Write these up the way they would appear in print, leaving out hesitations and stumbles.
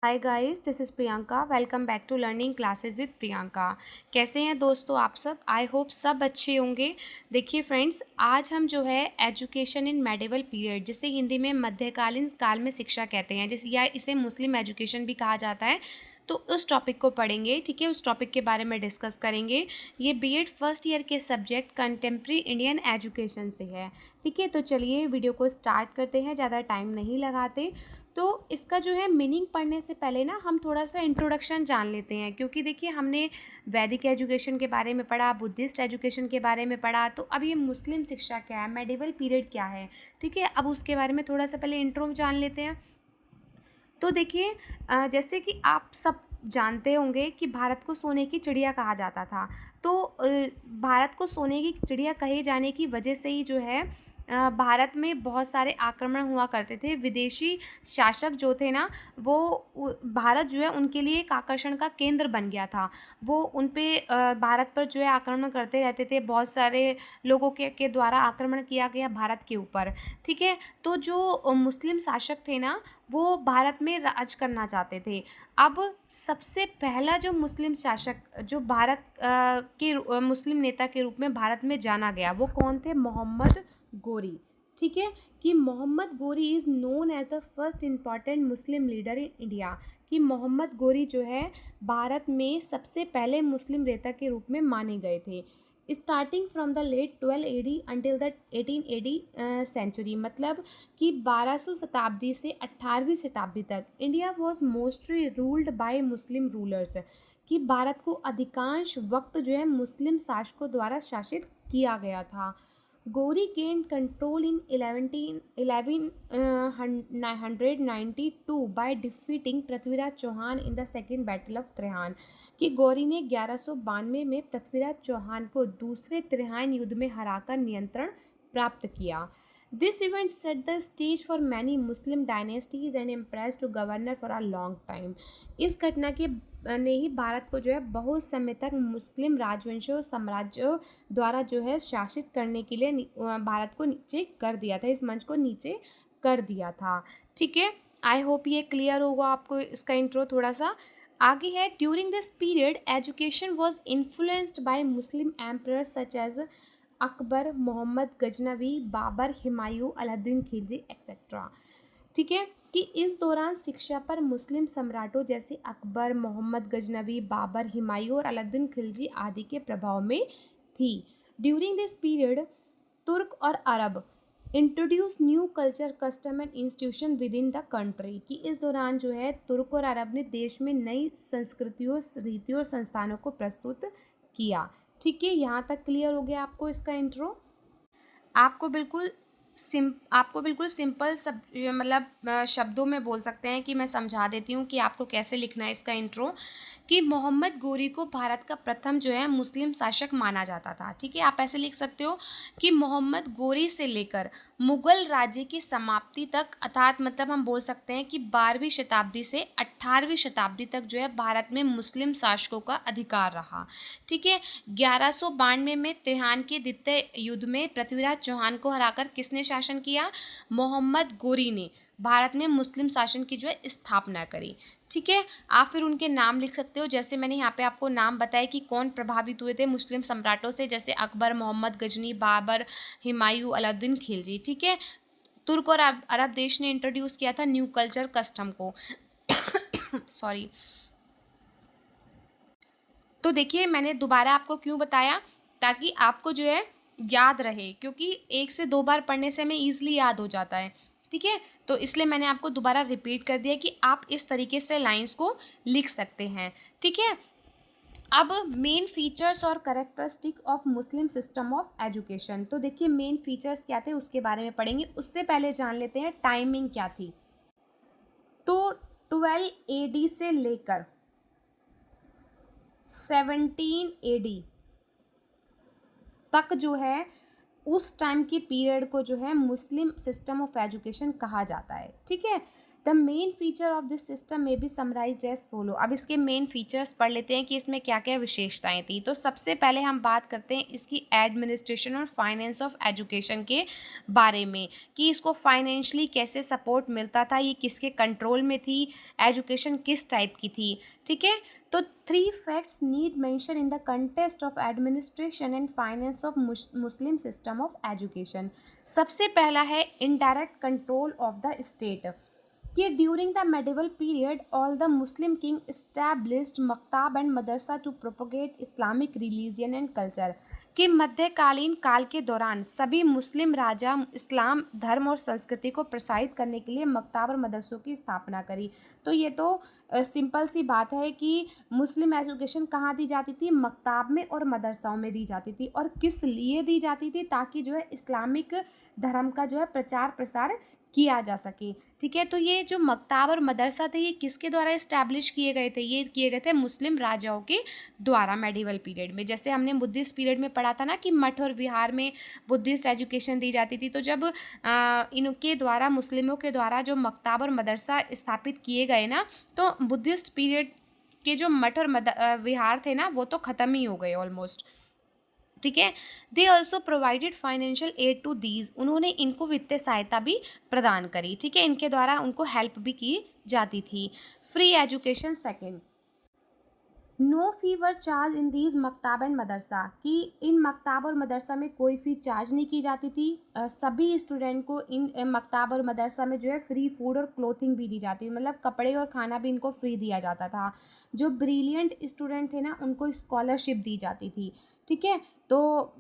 Hi guys, this is Priyanka. Welcome back to learning classes with Priyanka. कैसे हैं दोस्तों आप सब? आई होप सब अच्छे होंगे। देखिए फ्रेंड्स, आज हम जो है एजुकेशन इन मेडिवल पीरियड, जिसे हिंदी में मध्यकालीन काल में शिक्षा कहते हैं, जिस या इसे मुस्लिम एजुकेशन भी कहा जाता है, तो उस टॉपिक को पढ़ेंगे। ठीक है, उस टॉपिक के बारे में डिस्कस करेंगे। ये बीएड फर्स्ट ईयर के सब्जेक्ट कंटेम्प्रेरी इंडियन एजुकेशन से है। ठीक है, तो चलिए वीडियो को स्टार्ट करते हैं, ज़्यादा टाइम नहीं लगाते। तो इसका जो है मीनिंग पढ़ने से पहले ना हम थोड़ा सा इंट्रोडक्शन जान लेते हैं, क्योंकि देखिए हमने वैदिक एजुकेशन के बारे में पढ़ा, बुद्धिस्ट एजुकेशन के बारे में पढ़ा, तो अब ये मुस्लिम शिक्षा क्या है, मेडिवल पीरियड क्या है। ठीक है, अब उसके बारे में थोड़ा सा पहले इंट्रो जान लेते हैं। तो देखिए जैसे कि आप सब जानते होंगे कि भारत को सोने की चिड़िया कहा जाता था। तो भारत को सोने की चिड़िया कहे जाने की वजह से ही जो है भारत में बहुत सारे आक्रमण हुआ करते थे। विदेशी शासक जो थे ना, वो भारत जो है उनके लिए एक आकर्षण का केंद्र बन गया था। वो उन पे भारत पर जो है आक्रमण करते रहते थे। बहुत सारे लोगों के द्वारा आक्रमण किया गया भारत के ऊपर। ठीक है, तो जो मुस्लिम शासक थे ना, वो भारत में राज करना चाहते थे। अब सबसे पहला जो मुस्लिम शासक जो भारत मुस्लिम नेता के रूप में भारत में जाना गया, वो कौन थे? मोहम्मद गोरी। ठीक है, कि Mohammad Ghori is known as the first important Muslim leader in India. कि मोहम्मद गोरी जो है भारत में सबसे पहले मुस्लिम नेता के रूप में माने गए थे। Starting from the late 12 AD until the 18 AD century, मतलब कि 1200 शताब्दी से 18वीं शताब्दी तक India was mostly ruled by Muslim rulers. कि भारत को अधिकांश वक्त जो है मुस्लिम शासकों द्वारा शासित किया गया था। Ghori gained control in 1192 by defeating Prithviraj Chauhan in the second battle of Tarain. कि गौरी ने 1192 में पृथ्वीराज चौहान को दूसरे त्रेहान युद्ध में हराकर नियंत्रण प्राप्त किया। This event set the stage for many Muslim dynasties and empires to govern for a long time. इस घटना के ने ही भारत को जो है बहुत समय तक मुस्लिम राजवंशों साम्राज्यों द्वारा जो है शासित करने के लिए भारत को नीचे कर दिया था, इस मंच को नीचे कर दिया था। ठीक है, आई होप ये क्लियर होगा आपको इसका इंट्रो थोड़ा सा। आगे है, during this period education was influenced by Muslim emperor such as Akbar, Mohammad Ghaznavi, Babur, Humayun, Alauddin Khilji etcetera. ठीक है, कि इस दौरान शिक्षा पर मुस्लिम सम्राटों जैसे अकबर, मोहम्मद गजनवी, बाबर, हुमायूं और अलाउद्दीन खिलजी आदि के प्रभाव में थी। ड्यूरिंग दिस पीरियड तुर्क और अरब introduce new culture, custom and institution within the country. कि इस दौरान जो है तुर्क और अरब ने देश में नई संस्कृतियों, रीतियों और संस्थानों को प्रस्तुत किया। ठीक है, यहाँ तक क्लियर हो गया आपको इसका इंट्रो। आपको बिल्कुल आपको बिल्कुल सिंपल सब मतलब शब्दों में बोल सकते हैं कि मैं समझा देती हूँ कि आपको कैसे लिखना है इसका इंट्रो। कि मोहम्मद गोरी को भारत का प्रथम जो है मुस्लिम शासक माना जाता था। ठीक है, आप ऐसे लिख सकते हो कि मोहम्मद गोरी से लेकर मुगल राज्य की समाप्ति तक, अर्थात मतलब हम बोल सकते हैं कि 12वीं शताब्दी से 18वीं शताब्दी तक जो है भारत में मुस्लिम शासकों का अधिकार रहा। ठीक है, 1192 में त्रेहान के द्वितीय युद्ध में पृथ्वीराज चौहान को हराकर किसने शासन किया? मोहम्मद गोरी ने भारत में मुस्लिम शासन की जो है स्थापना करी। ठीक है, आप फिर उनके नाम लिख सकते हो, जैसे मैंने यहाँ पे आपको नाम बताया कि कौन प्रभावित हुए थे मुस्लिम सम्राटों से, जैसे अकबर, मोहम्मद गजनी, बाबर, हुमायूं, अलाउद्दीन खिलजी। ठीक है, तुर्क और अरब देश ने इंट्रोड्यूस किया था न्यू कल्चर कस्टम को। सॉरी। तो देखिए मैंने दोबारा आपको क्यों बताया, ताकि आपको जो है याद रहे, क्योंकि एक से दो बार पढ़ने से हमें ईजिली याद हो जाता है। ठीक है, तो इसलिए मैंने आपको दोबारा रिपीट कर दिया कि आप इस तरीके से लाइंस को लिख सकते हैं। ठीक है, अब मेन फीचर्स और characteristic of Muslim system of education. तो देखिए मेन फीचर्स क्या थे उसके बारे में पढ़ेंगे, उससे पहले जान लेते हैं टाइमिंग क्या थी। तो 12 AD से लेकर 17 AD तक जो है उस टाइम की पीरियड को जो है मुस्लिम सिस्टम ऑफ एजुकेशन कहा जाता है। ठीक है, the main feature of this system में बी समराइज्ड एज फॉलो। अब इसके मेन फीचर्स पढ़ लेते हैं कि इसमें क्या क्या विशेषताएं थी। तो सबसे पहले हम बात करते हैं इसकी एडमिनिस्ट्रेशन और फाइनेंस ऑफ एजुकेशन के बारे में, कि इसको फाइनेंशियली कैसे सपोर्ट मिलता था, ये किसके कंट्रोल में थी, एजुकेशन किस टाइप की थी। ठीक है, तो 3 facts need mention in the contest of administration and finance of Muslim system of education. सबसे पहला है indirect control of the state, कि during the medieval period all the Muslim king established मकताब एंड मदरसा to propagate Islamic religion and culture, कि मध्यकालीन काल के दौरान सभी मुस्लिम राजा इस्लाम धर्म और संस्कृति को प्रसारित करने के लिए मकताब और मदरसों की स्थापना करी। तो ये तो सिंपल सी बात है कि मुस्लिम एजुकेशन कहाँ दी जाती थी, मकताब में और मदरसाओं में दी जाती थी। और किस लिए दी जाती थी, ताकि जो है इस्लामिक धर्म का जो है प्रचार प्रसार किया जा सके। ठीक है, तो ये जो मकताब और मदरसा थे ये किसके द्वारा इस्टेब्लिश किए गए थे, ये किए गए थे मुस्लिम राजाओं के द्वारा मेडिवल पीरियड में। जैसे हमने बुद्धिस्ट पीरियड में पढ़ा था ना कि मठ और विहार में बुद्धिस्ट एजुकेशन दी जाती थी। तो जब इनके द्वारा मुस्लिमों के द्वारा जो मकताब और मदरसा स्थापित किए गए ना, तो बुद्धिस्ट पीरियड के जो मठ और विहार थे ना वो तो ख़त्म ही हो गए ऑलमोस्ट। ठीक है, they also provided financial aid to these, उन्होंने इनको वित्तीय सहायता भी प्रदान करी। ठीक है, इनके द्वारा उनको हेल्प भी की जाती थी। Free education second, no fee or charge in these मकताब एंड मदरसा, कि इन मकताब और मदरसा में कोई फ़ी चार्ज नहीं की जाती थी। सभी स्टूडेंट को इन मकताब और मदरसा में जो है फ्री फूड और क्लोथिंग भी दी जाती, मतलब कपड़े और खाना भी इनको फ्री दिया जाता था। जो ब्रिलियंट स्टूडेंट थे ना उनको स्कॉलरशिप दी जाती थी। ठीक है, तो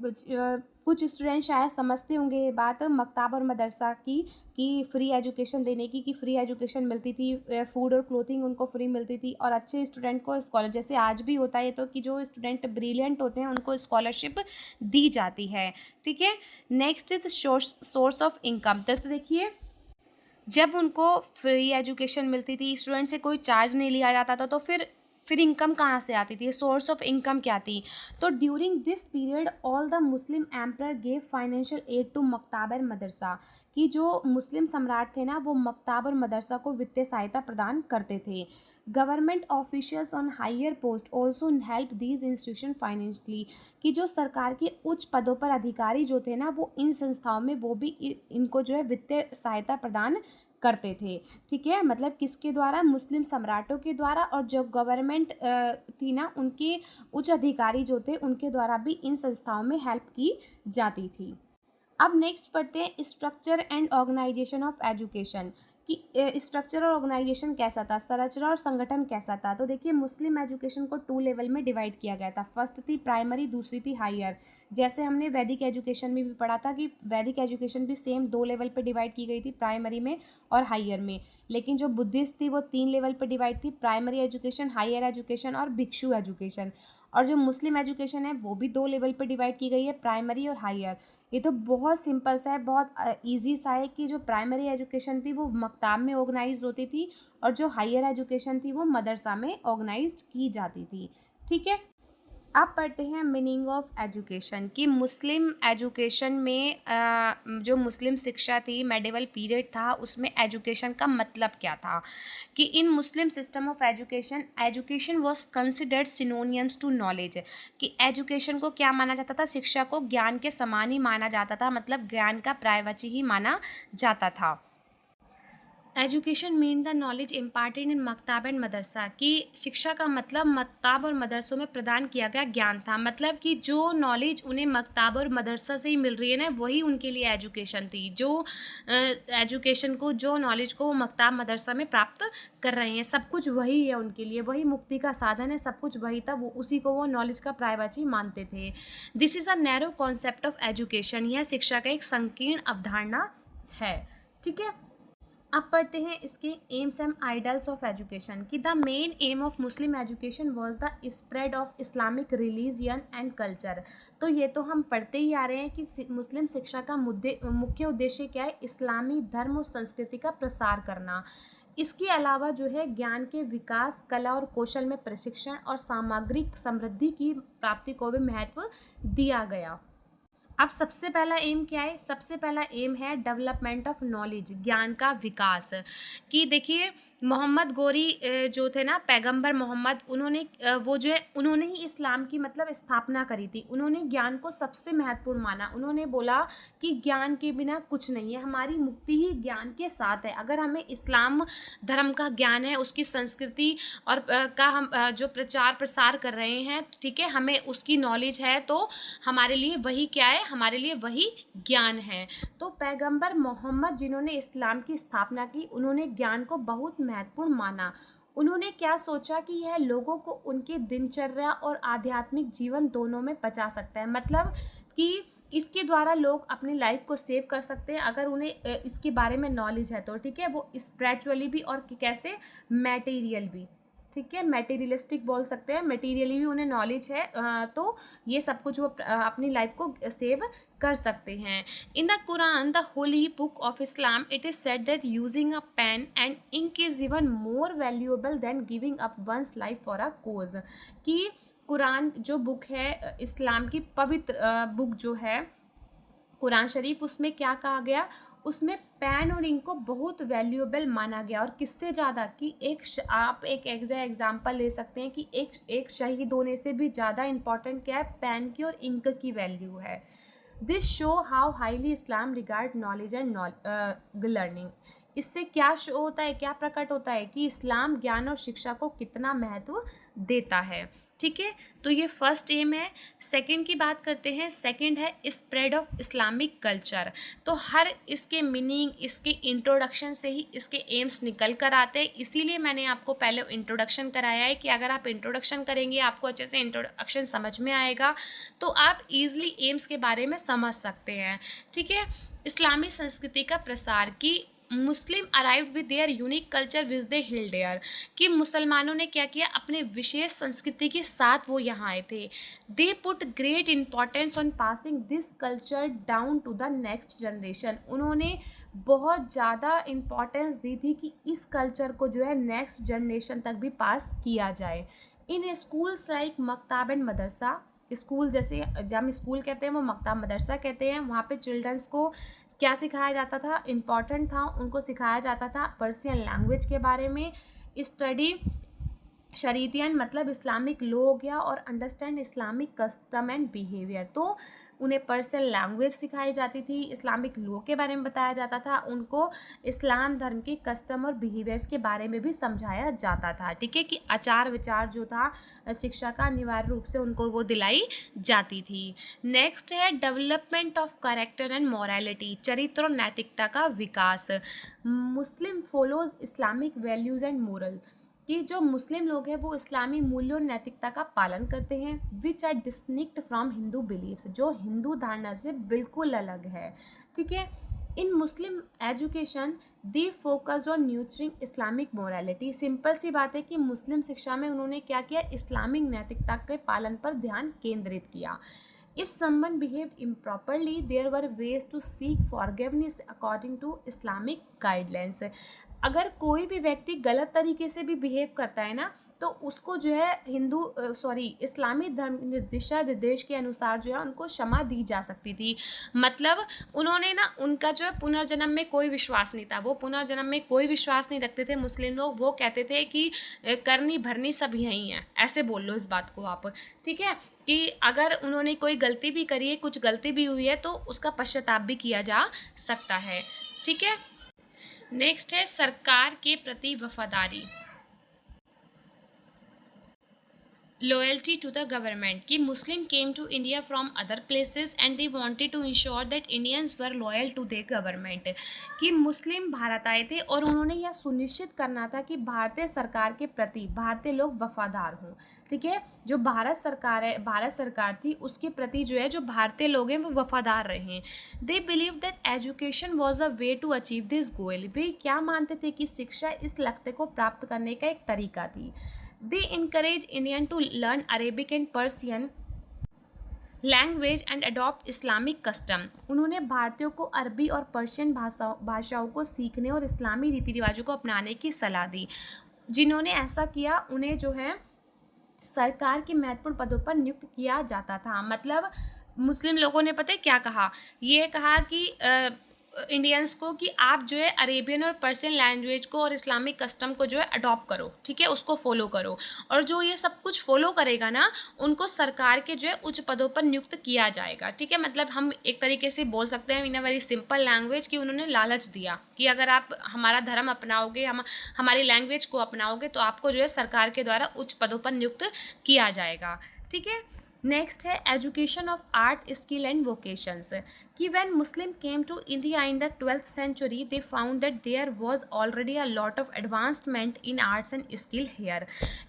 कुछ स्टूडेंट शायद समझते होंगे ये बात मकताब और मदरसा की, कि फ्री एजुकेशन देने की, कि फ्री एजुकेशन मिलती थी, फूड और क्लोथिंग उनको फ्री मिलती थी, और अच्छे स्टूडेंट को स्कॉलर, जैसे आज भी होता है तो कि जो स्टूडेंट ब्रिलियंट होते हैं उनको स्कॉलरशिप दी जाती है। ठीक है, next is source of income. तो देखिए, जब उनको फ्री एजुकेशन मिलती थी, स्टूडेंट से कोई चार्ज नहीं लिया जाता था, तो फिर इनकम कहाँ से आती थी, सोर्स ऑफ इनकम क्या थी। तो during this period all the Muslim emperor gave financial aid to मकताब एंड मदरसा, कि जो मुस्लिम सम्राट थे ना वो मकताब और मदरसा को वित्तीय सहायता प्रदान करते थे। Government officials on higher post also help these institution financially, कि जो सरकार के उच्च पदों पर अधिकारी जो थे ना वो इन संस्थाओं में वो भी इनको जो है वित्तीय सहायता प्रदान करते थे। ठीक है, मतलब किसके द्वारा, मुस्लिम सम्राटों के द्वारा, और जो गवर्नमेंट थी ना उनके उच्च अधिकारी जो थे उनके द्वारा भी इन संस्थाओं में हेल्प की जाती थी। अब नेक्स्ट पढ़ते हैं structure and organisation of education, कि स्ट्रक्चर और ऑर्गेनाइजेशन कैसा था, संरचना और संगठन कैसा था। तो देखिए, मुस्लिम एजुकेशन को 2 लेवल में डिवाइड किया गया था। फर्स्ट थी प्राइमरी, दूसरी थी हायर। जैसे हमने वैदिक एजुकेशन में भी पढ़ा था कि वैदिक एजुकेशन भी सेम 2 लेवल पे डिवाइड की गई थी, प्राइमरी में और हायर में। लेकिन जो बुद्धिस्ट थी वो 3 लेवल पे डिवाइड थी, प्राइमरी एजुकेशन, हायर एजुकेशन और भिक्षु एजुकेशन। और जो मुस्लिम एजुकेशन है वो भी 2 लेवल पे डिवाइड की गई है, प्राइमरी और हायर। ये तो बहुत सिंपल सा है, बहुत इजी सा है, कि जो प्राइमरी एजुकेशन थी वो मकताब में ऑर्गेनाइज होती थी, और जो हायर एजुकेशन थी वो मदरसा में ऑर्गेनाइज की जाती थी। ठीक है, अब पढ़ते हैं मीनिंग ऑफ एजुकेशन, कि मुस्लिम एजुकेशन में जो मुस्लिम शिक्षा थी, मेडिवल पीरियड था, उसमें एजुकेशन का मतलब क्या था। कि in Muslim system of education, education was considered synonyms to knowledge, कि एजुकेशन को क्या माना जाता था, शिक्षा को ज्ञान के समान ही माना जाता था, मतलब ज्ञान का पर्यायवाची ही माना जाता था। Education mean the knowledge imparted in मकताब एंड मदरसा, कि शिक्षा का मतलब मकताब और मदरसों में प्रदान किया गया ज्ञान था, मतलब कि जो नॉलेज उन्हें मकताब और मदरसा से ही मिल रही है ना वही उनके लिए एजुकेशन थी। जो एजुकेशन को, जो नॉलेज को वो मकताब मदरसा में प्राप्त कर रहे हैं, सब कुछ वही है उनके लिए, वही मुक्ति का साधन है, सब कुछ वही था, वो उसी को वो नॉलेज का पर्यायवाची मानते थे। This is a narrow concept of education, यह शिक्षा का एक संकीर्ण अवधारणा है। ठीक है, अब पढ़ते हैं इसके aims and ideals of education, कि the main aim of Muslim education was the spread of Islamic religion and culture. तो ये तो हम पढ़ते ही आ रहे हैं कि मुस्लिम शिक्षा का मुख्य उद्देश्य क्या है, इस्लामी धर्म और संस्कृति का प्रसार करना। इसके अलावा जो है ज्ञान के विकास, कला और कौशल में प्रशिक्षण और सामग्रिक समृद्धि की प्राप्ति को भी महत्व दिया गया। अब सबसे पहला एम क्या है? सबसे पहला एम है डेवलपमेंट ऑफ नॉलेज, ज्ञान का विकास। कि देखिए मोहम्मद गोरी जो थे ना, पैगंबर मोहम्मद, उन्होंने वो जो है उन्होंने ही इस्लाम की मतलब स्थापना करी थी। उन्होंने ज्ञान को सबसे महत्वपूर्ण माना। उन्होंने बोला कि ज्ञान के बिना कुछ नहीं है, हमारी मुक्ति ही ज्ञान के साथ है। अगर हमें इस्लाम धर्म का ज्ञान है, उसकी संस्कृति और का हम जो प्रचार प्रसार कर रहे हैं, ठीक है, हमें उसकी नॉलेज है, तो हमारे लिए वही क्या है? हमारे लिए वही ज्ञान है। तो पैगंबर मोहम्मद जिन्होंने इस्लाम की स्थापना की, उन्होंने ज्ञान को बहुत महत्वपूर्ण माना। उन्होंने क्या सोचा कि यह लोगों को उनके दिनचर्या और आध्यात्मिक जीवन दोनों में बचा सकता है। मतलब कि इसके द्वारा लोग अपनी लाइफ को सेव कर सकते हैं अगर उन्हें इसके बारे में नॉलेज है तो, ठीक है, वो स्पिरिचुअली भी और कैसे, मैटेरियल भी, ठीक है, मटेरियलिस्टिक बोल सकते हैं, मटेरियली भी उन्हें नॉलेज है, तो ये सब कुछ वो अपनी लाइफ को सेव कर सकते हैं। In the Quran, the holy book of Islam, it is said that using a pen and ink is even more valuable than giving up one's life for a cause. कि कुरान जो book है, इस्लाम की पवित्र book जो है कुरान शरीफ, उसमें क्या कहा गया? उसमें पेन और इंक को बहुत वैल्यूएबल माना गया। और किससे ज़्यादा? कि आप एक एग्जाम्पल ले सकते हैं कि एक शहीद होने से भी ज़्यादा इम्पॉर्टेंट क्या है? पेन की और इंक की वैल्यू है। This show how highly Islam regard knowledge and learning. इससे क्या शो होता है, क्या प्रकट होता है कि इस्लाम ज्ञान और शिक्षा को कितना महत्व देता है। ठीक है, तो ये फर्स्ट एम है। सेकंड की बात करते हैं। सेकंड है स्प्रेड ऑफ इस्लामिक कल्चर। तो हर इसके मीनिंग, इसके इंट्रोडक्शन से ही इसके एम्स निकल कर आते हैं। इसीलिए मैंने आपको पहले इंट्रोडक्शन कराया है कि अगर आप इंट्रोडक्शन करेंगे, आपको अच्छे से इंट्रोडक्शन समझ में आएगा, तो आप ईजिली एम्स के बारे में समझ सकते हैं। ठीक है, इस्लामी संस्कृति का प्रसार। की Muslim arrived with their unique culture which they held there. कि मुसलमानों ने क्या किया? अपने विशेष संस्कृति के साथ वो यहाँ आए थे। They put great importance on passing this culture down to the next generation. उन्होंने बहुत ज़्यादा इम्पॉर्टेंस दी थी कि इस कल्चर को जो है नेक्स्ट जनरेशन तक भी पास किया जाए। इन स्कूल्स लाइक मकताब एंड मदरसा, स्कूल जैसे जब हम स्कूल कहते हैं वो मकताब मदरसा कहते हैं, वहाँ पे चिल्ड्रंस को क्या सिखाया जाता था? इम्पॉर्टेंट था, उनको सिखाया जाता था पर्शियन लैंग्वेज के बारे में, स्टडी शरीतियन मतलब इस्लामिक लॉ हो गया, और understand Islamic custom and behaviour. तो उन्हें पर्शियन लैंग्वेज सिखाई जाती थी, इस्लामिक लॉ के बारे में बताया जाता था, उनको इस्लाम धर्म के कस्टम और बिहेवियर्स के बारे में भी समझाया जाता था। ठीक है, कि आचार विचार जो था शिक्षा का अनिवार्य रूप से उनको वो दिलाई जाती थी। नेक्स्ट है development of character and morality, चरित्र और नैतिकता का विकास। Muslim follows Islamic values and moral. कि जो मुस्लिम लोग हैं वो इस्लामी मूल्यों और नैतिकता का पालन करते हैं, which are distinct from Hindu believes, जो हिंदू धारणा से बिल्कुल अलग है। ठीक है, in Muslim education they focused on nurturing Islamic morality. Simple सी बात है कि मुस्लिम शिक्षा में उन्होंने क्या किया? इस्लामिक नैतिकता के पालन पर ध्यान केंद्रित किया। If someone behaved improperly, there were ways to seek forgiveness according to Islamic guidelines. अगर कोई भी व्यक्ति गलत तरीके से भी बिहेव करता है ना, तो उसको जो है इस्लामी धर्म दिशा निर्देश के अनुसार जो है उनको क्षमा दी जा सकती थी। मतलब उन्होंने ना, उनका जो है पुनर्जन्म में कोई विश्वास नहीं था, वो पुनर्जन्म में कोई विश्वास नहीं रखते थे मुस्लिम लोग। वो कहते थे कि करनी भरनी सब यहीं है, ऐसे बोल लो इस बात को आप। ठीक है, कि अगर उन्होंने कोई गलती भी करी है, कुछ गलती भी हुई है, तो उसका पश्चाताप भी किया जा सकता है। ठीक है, नेक्स्ट है सरकार के प्रति वफादारी, loyalty to the government। कि Muslim came to India from other places and they wanted to ensure that Indians were loyal to their government. कि मुस्लिम भारत आए थे और उन्होंने यह सुनिश्चित करना था कि भारतीय सरकार के प्रति भारतीय लोग वफादार हों। ठीक है, जो भारत सरकार थी उसके प्रति जो है जो भारतीय लोग हैं वो वफादार रहें। They believe that education was a way to achieve this goal. वे क्या मानते थे? कि शिक्षा इस लक्ष्य को प्राप्त करने का एक तरीका थी। They encourage Indian to learn Arabic and Persian language and adopt Islamic custom. उन्होंने भारतीयों को अरबी और पर्शियन भाषाओं को सीखने और इस्लामी रीति रिवाजों को अपनाने की सलाह दी। जिन्होंने ऐसा किया उन्हें जो है सरकार के महत्वपूर्ण पदों पर नियुक्त किया जाता था। मतलब मुस्लिम लोगों ने पता है क्या कहा? ये कहा कि इंडियंस को कि आप जो है अरेबियन और पर्शियन लैंग्वेज को और इस्लामिक कस्टम को जो है अडॉप्ट करो, ठीक है? उसको फ़ॉलो करो, और जो ये सब कुछ फ़ॉलो करेगा ना, उनको सरकार के जो है उच्च पदों पर नियुक्त किया जाएगा, ठीक है? मतलब हम एक तरीके से बोल सकते हैं इन अ वेरी सिंपल लैंग्वेज कि उन्होंने लालच दिया कि अगर आप हमारा धर्म अपनाओगे, हमारी लैंग्वेज को अपनाओगे, तो आपको जो है सरकार के द्वारा उच्च पदों पर नियुक्त किया जाएगा, ठीक है? नेक्स्ट है education of art skill and vocations, कि when Muslim came to India in the 12th century they found that there was already a lot of advancement in arts and skill here,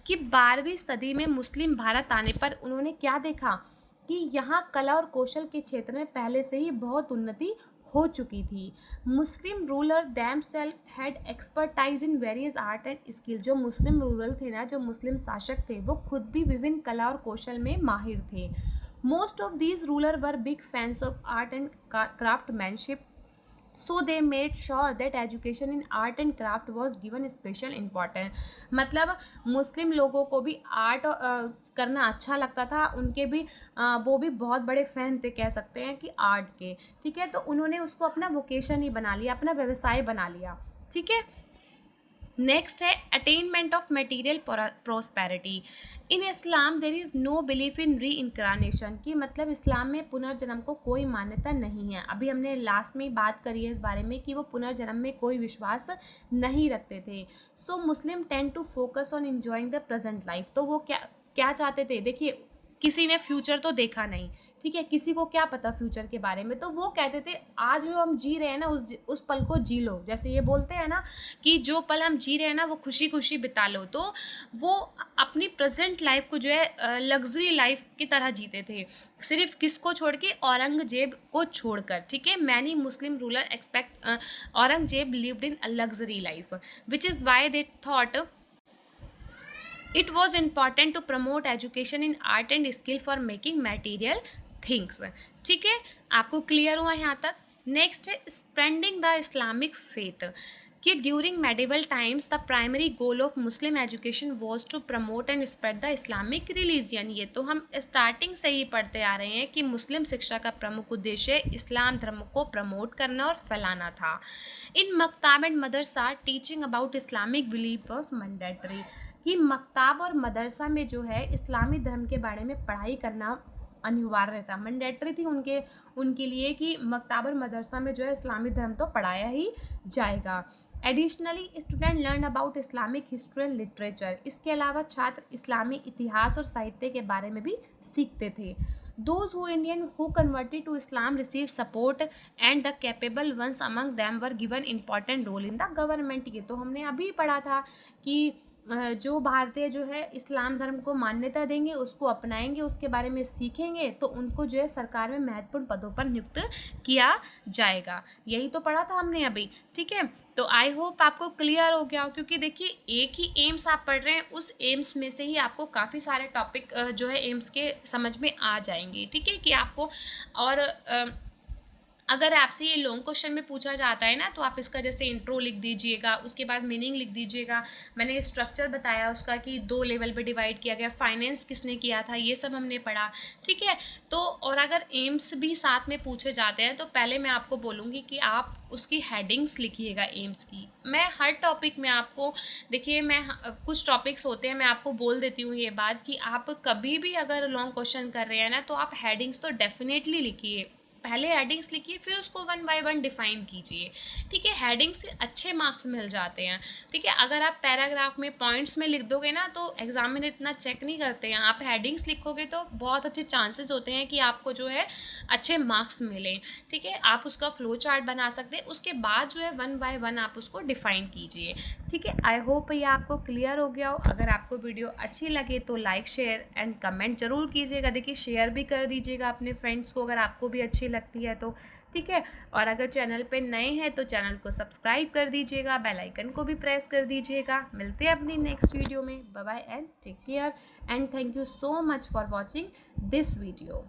कि 12वीं सदी में मुस्लिम भारत आने पर उन्होंने क्या देखा कि यहाँ कला और कौशल के क्षेत्र में पहले से ही बहुत उन्नति हो चुकी थी। Muslim ruler themselves had expertise in various art and skill, जो मुस्लिम रूरल थे ना, जो मुस्लिम शासक थे, वो खुद भी विभिन्न कला और कौशल में माहिर थे। Most of these ruler were big fans of art and craftsmanship, so they made sure that education in art and craft was given special important. मतलब मुस्लिम लोगों को भी आर्ट करना अच्छा लगता था, उनके भी वो भी बहुत बड़े फ़ैन थे कह सकते हैं कि आर्ट के, ठीक है? तो उन्होंने उसको अपना वोकेशन ही बना लिया, अपना व्यवसाय बना लिया, ठीक है? नेक्स्ट है attainment of material prosperity. In Islam there is no belief in reincarnation, की मतलब इस्लाम में पुनर्जन्म को कोई मान्यता नहीं है। अभी हमने लास्ट में ही बात करी है इस बारे में कि वो पुनर्जन्म में कोई विश्वास नहीं रखते थे। So Muslim tend to focus on enjoying the present life. तो वो क्या क्या चाहते थे? देखिए, किसी ने फ्यूचर तो देखा नहीं, ठीक है? किसी को क्या पता फ्यूचर के बारे में, तो वो कहते थे आज जो हम जी रहे हैं ना, उस पल को जी लो। जैसे ये बोलते हैं ना कि जो पल हम जी रहे हैं ना वो खुशी खुशी बिता लो, तो वो अपनी प्रेजेंट लाइफ को जो है लग्जरी लाइफ की तरह जीते थे, सिर्फ किसको छोड़ के? औरंगजेब को छोड़कर, ठीक है? Many Muslim ruler expect Aurangzeb lived in a luxury life, which is why they thought it was important to promote education in art and skill for making material things। ठीक है, आपको क्लियर हुआ यहाँ तक? नेक्स्ट है स्प्रेडिंग द इस्लामिक फेथ, कि during medieval times the primary goal of Muslim education was to promote and spread the Islamic religion. ये तो हम स्टार्टिंग से ही पढ़ते आ रहे हैं कि मुस्लिम शिक्षा का प्रमुख उद्देश्य इस्लाम धर्म को प्रमोट करना और फैलाना था। इन मकताब एंड मदरसा teaching about Islamic belief was mandatory, कि मकताब और मदरसा में जो है इस्लामी धर्म के बारे में पढ़ाई करना अनिवार्य था, मैंडेटरी थी उनके लिए कि मकताब और मदरसा में जो है इस्लामी धर्म तो पढ़ाया ही जाएगा। Additionally student learn about Islamic history and literature, इसके अलावा छात्र इस्लामी इतिहास और साहित्य के बारे में भी सीखते थे। Those who Indian who converted to Islam received support and the capable ones among them were given important role in the government। ये तो हमने अभी पढ़ा था कि जो भारतीय जो है इस्लाम धर्म को मान्यता देंगे, उसको अपनाएंगे, उसके बारे में सीखेंगे, तो उनको जो है सरकार में महत्वपूर्ण पदों पर नियुक्त किया जाएगा। यही तो पढ़ा था हमने अभी, ठीक है? तो आई होप आपको क्लियर हो गया हो, क्योंकि देखिए एक ही एम्स आप पढ़ रहे हैं, उस एम्स में से ही आपको काफ़ी सारे टॉपिक जो है एम्स के समझ में आ जाएंगे, ठीक है? कि आपको और अगर आपसे ये लॉन्ग क्वेश्चन में पूछा जाता है ना, तो आप इसका जैसे इंट्रो लिख दीजिएगा, उसके बाद मीनिंग लिख दीजिएगा। मैंने स्ट्रक्चर बताया उसका कि 2 लेवल पे डिवाइड किया गया, फाइनेंस किसने किया था, ये सब हमने पढ़ा, ठीक है? तो और अगर एम्स भी साथ में पूछे जाते हैं तो पहले मैं आपको बोलूँगी कि आप उसकी हेडिंग्स लिखिएगा एम्स की। मैं हर टॉपिक में आपको, देखिए मैं कुछ टॉपिक्स होते हैं, मैं आपको बोल देती हूँ ये बात कि आप कभी भी अगर लॉन्ग क्वेश्चन कर रहे हैं ना, तो आप हेडिंग्स तो डेफिनेटली लिखिए। पहले हेडिंग्स लिखिए, फिर उसको 1 बाय 1 डिफाइन कीजिए, ठीक है? हेडिंग से अच्छे मार्क्स मिल जाते हैं, ठीक है? अगर आप पैराग्राफ में पॉइंट्स में लिख दोगे ना, तो एग्जामिनर इतना चेक नहीं करते हैं। आप हेडिंग्स लिखोगे तो बहुत अच्छे चांसेस होते हैं कि आपको जो है अच्छे मार्क्स मिलें, ठीक है? आप उसका फ्लो चार्ट बना सकते हैं, उसके बाद जो है 1 बाय 1 आप उसको डिफाइन कीजिए, ठीक है? आई होप ये आपको क्लियर हो गया हो। अगर आपको वीडियो अच्छी लगे तो लाइक, शेयर एंड कमेंट जरूर कीजिएगा। देखिए शेयर भी कर दीजिएगा अपने फ्रेंड्स को अगर आपको भी अच्छी लगती है तो, ठीक है? और अगर चैनल पे नए हैं तो चैनल को सब्सक्राइब कर दीजिएगा, बेल आइकन को भी प्रेस कर दीजिएगा। मिलते हैं अपनी नेक्स्ट वीडियो में। Bye bye and take care and thank you so much for watching this video.